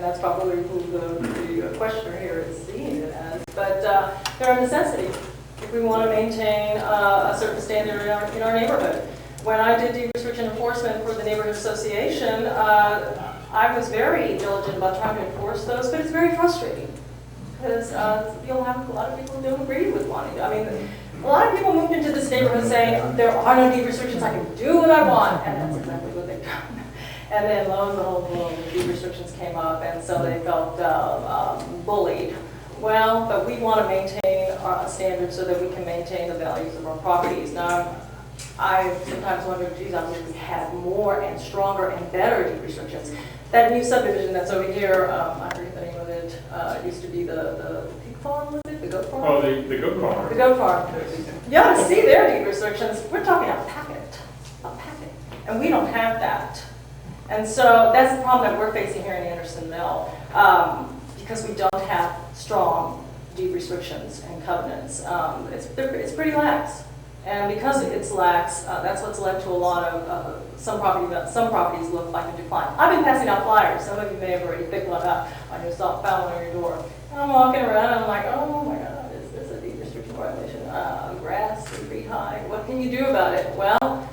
and that's probably who the questioner here is seeing it as. But they're a necessity if we want to maintain a certain standard in our neighborhood. When I did deed restriction enforcement for the neighborhood association, I was very diligent about trying to enforce those, but it's very frustrating because you'll have a lot of people who don't agree with wanting to. I mean, a lot of people moved into this neighborhood saying there are no deed restrictions, I can do what I want, and that's exactly what they've done. And then lo and behold, the deed restrictions came up, and so they felt bullied. Well, but we want to maintain our standards so that we can maintain the values of our properties. Now, I sometimes wonder, geez, I wish we had more and stronger and better deed restrictions. That new subdivision that's over here, I forget the name of it, it used to be the pig farm, was it? The goat farm? Oh, the goat farm. The goat farm. You ought to see their deed restrictions. We're talking a packet. And we don't have that. And so that's the problem that we're facing here in Anderson Mill, because we don't have strong deed restrictions and covenants. It's pretty lax. And because it's lax, that's what's led to a lot of some properties look like a decline. I've been passing out flyers. Some of you may have already picked one up on your found one on your door. And I'm walking around and I'm like, oh my God, is this a deed restriction violation? Grass 3 feet high. What can you do about it? Well,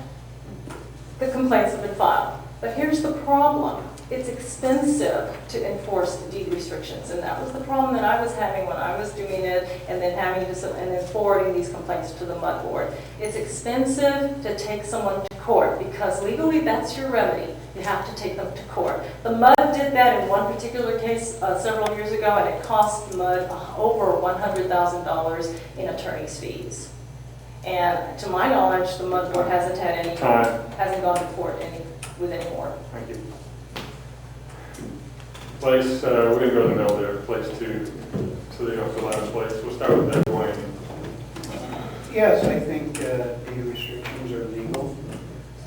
the complaints have been filed. But here's the problem. It's expensive to enforce the deed restrictions, and that was the problem that I was having when I was doing it, and then and then forwarding these complaints to the MUD board. It's expensive to take someone to court because legally that's your remedy. You have to take them to court. The MUD did that in one particular case several years ago, and it cost the MUD over $100,000 in attorney's fees. And to my knowledge, the MUD board hasn't gone to court with any more. Thank you. Place, we're going to go to the middle there, place 2, so they don't have to last place. We'll start with that, Dwayne. Yes, I think deed restrictions are legal.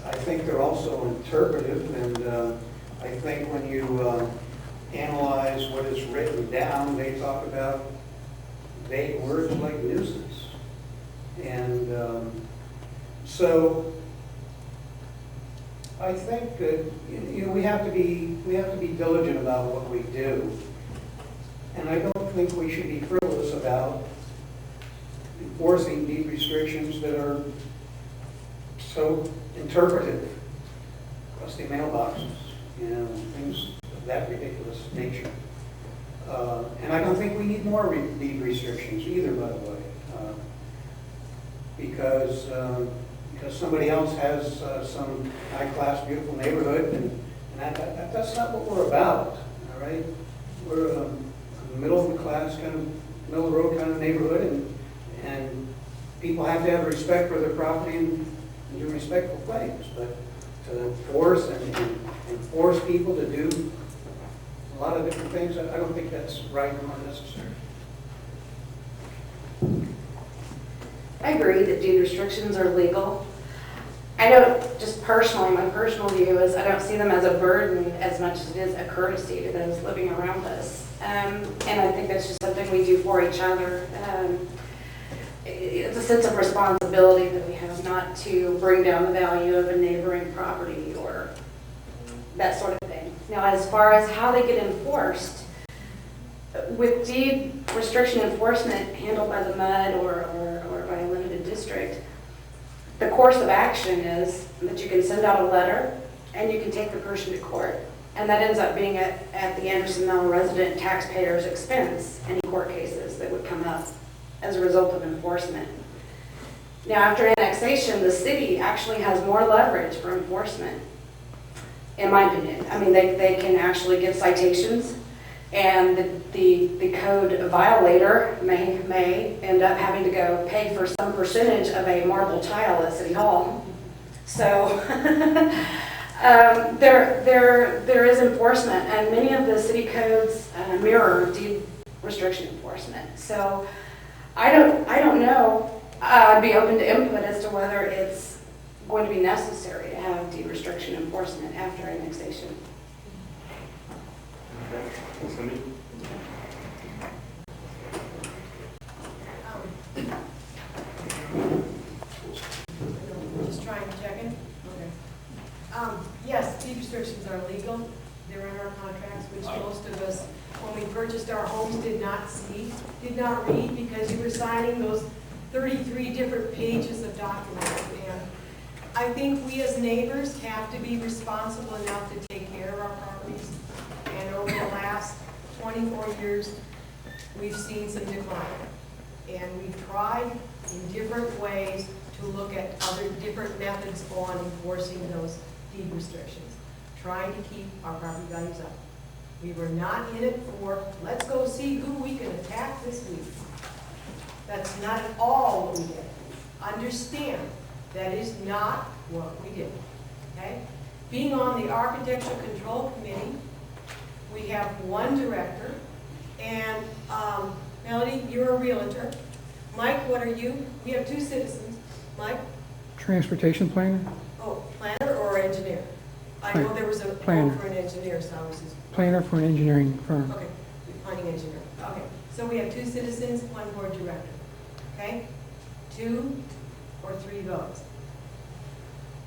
I think they're also interpretive, and I think when you analyze what is written down, they talk about vague words like nuisance. And so I think that we have to be diligent about what we do, and I don't think we should be frivolous about enforcing deed restrictions that are so interpretive. Rusty mailboxes, things of that ridiculous nature. And I don't think we need more deed restrictions either, by the way, because somebody else has some high-class, beautiful neighborhood, and that's not what we're about, all right? We're a middle-of-the-class, kind of middle-of-the-road kind of neighborhood, and people have to have respect for their property and do respectful things. But to force and force people to do a lot of different things, I don't think that's right nor necessary. I agree that deed restrictions are legal. I don't, just personally, my personal view is I don't see them as a burden as much as it is a courtesy to those living around us. And I think that's just something we do for each other. It's a sense of responsibility that we have not to bring down the value of a neighboring property or that sort of thing. Now, as far as how they get enforced, with deed restriction enforcement handled by the MUD or by a limited district, the course of action is that you can send out a letter and you can take the person to court. And that ends up being at the Anderson Mill resident taxpayer's expense, any court cases that would come up as a result of enforcement. Now, after annexation, the city actually has more leverage for enforcement, in my opinion. I mean, they can actually give citations, and the code violator may end up having to go pay for some percentage of a marble tile at City Hall. So there is enforcement, and many of the city codes mirror deed restriction enforcement. So I don't know. I'd be open to input as to whether it's going to be necessary to have deed restriction enforcement after annexation. Okay. Cindy? Just trying to check in. Okay. Yes, deed restrictions are legal. They're in our contracts, which most of us us when we purchased our homes did not read, because you were signing those 33 different pages of documents. And I think we as neighbors have to be responsible enough to take care of our properties. And over the last 24 years, we've seen some decline. And we've tried in different ways to look at other different methods on enforcing those deed restrictions, trying to keep our property values up. We were not in it for, let's go see who we can attack this week. That's not at all what we did. Understand, that is not what we did, okay? Being on the Architecture Control Committee, we have one director, and Melody, you're a realtor. Mike, what are you? We have two citizens. Mike? Transportation planner? Oh, planner or engineer? I know there was a Planner. call for an engineer, so I was just, Planner for an engineering firm. okay, planning engineer. Okay, so we have two citizens, one board director, okay? 2 or 3 votes.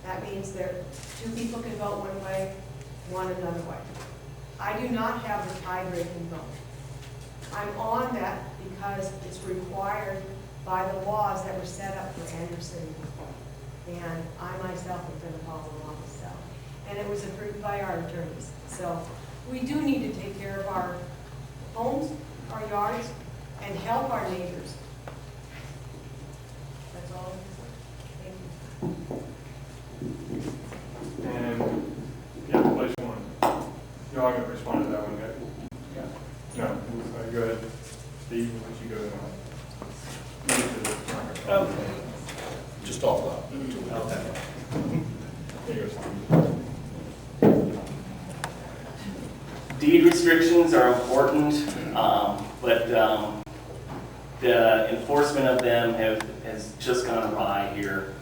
That means there, 2 people can vote one way, 1 another way. I do not have the tie-breaking vote. I'm on that because it's required by the laws that were set up for Anderson. And I myself am going to follow along with that. And it was approved by our attorneys. So we do need to take care of our homes, our yards, and help our neighbors. That's all I can say. Thank you. And, yeah, place one. You all gonna respond to that one yet? Yeah. No, go ahead. Steve, let you go ahead. Just talk loud until we get that. There you go, Steve. Deed restrictions are important, but the enforcement of them has just gone awry here.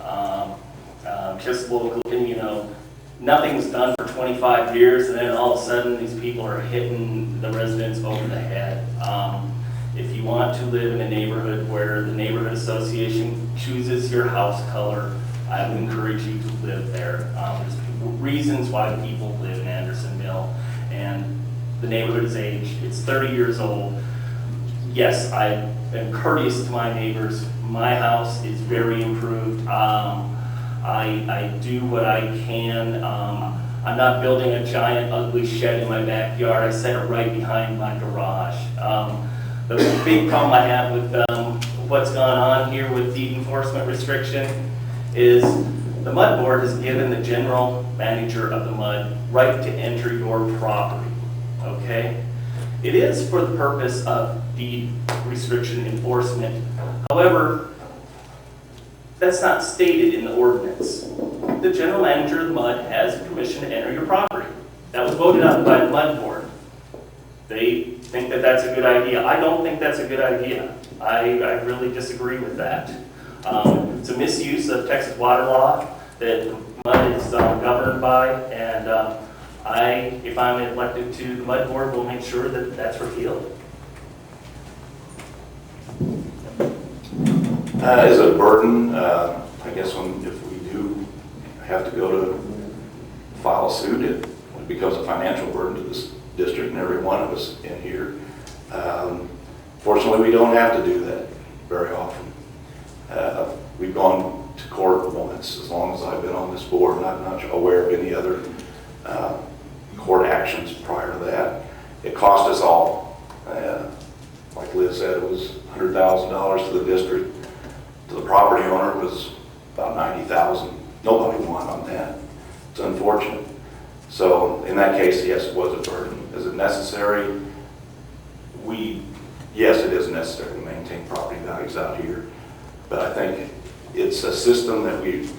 Just locally, you know, nothing was done for 25 years, and then all of a sudden these people are hitting the residents over the head. If you want to live in a neighborhood where the neighborhood association chooses your house color, I would encourage you to live there. There's reasons why people live in Anderson Mill, and the neighborhood is aged. It's 30 years old. Yes, I am courteous to my neighbors. My house is very improved. I do what I can. I'm not building a giant ugly shed in my backyard. I set it right behind my garage. The big problem I have with what's gone on here with deed enforcement restriction is the MUD board has given the general manager of the MUD right to enter your property, okay? It is for the purpose of deed restriction enforcement. However, that's not stated in the ordinance. The general manager of the MUD has permission to enter your property. That was voted on by the MUD board. They think that that's a good idea. I don't think that's a good idea. I really disagree with that. It's a misuse of Texas water law that MUD is governed by, and if I'm elected to the MUD board, will make sure that that's repealed. Is it a burden? I guess if we do have to go to file a suit, it becomes a financial burden to this district and every one of us in here. Fortunately, we don't have to do that very often. We've gone to court once, as long as I've been on this board, and I'm not aware of any other court actions prior to that. It cost us all. Like Liz said, it was $100,000 to the district. To the property owner, it was about $90,000. Nobody won on that. It's unfortunate. So in that case, yes, it was a burden. Is it necessary? Yes, it is necessary to maintain property values out here. But I think it's a system that we've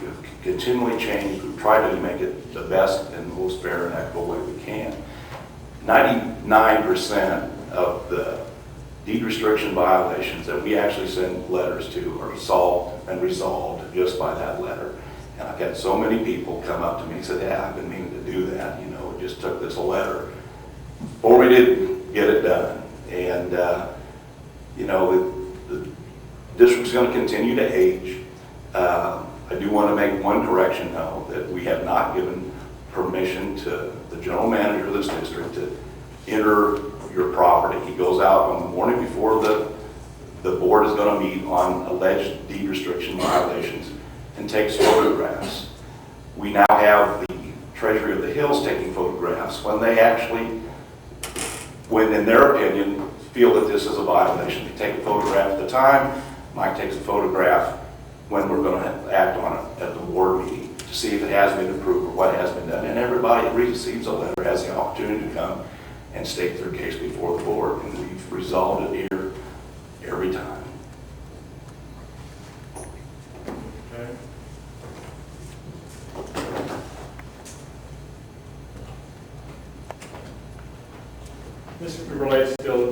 continually changed. We've tried to make it the best and most fair and equitable way we can. 99% of the deed restriction violations that we actually send letters to are solved and resolved just by that letter. And I've had so many people come up to me and say, yeah, I've been meaning to do that. You know, it just took this letter. Or we did get it done. And, you know, the district's going to continue to age. I do want to make one correction, though, that we have not given permission to the general manager of this district to enter your property. He goes out on the morning before the board is going to meet on alleged deed restriction violations and takes photographs. We now have the Treasury of the Hills taking photographs when they actually, when in their opinion, feel that this is a violation. They take a photograph at the time. Mike takes a photograph when we're going to act on it at the board meeting to see if it has been approved or what has been done. And everybody that receives a letter has the opportunity to come and state their case before the board. And we've resolved it here every time. Okay. This relates still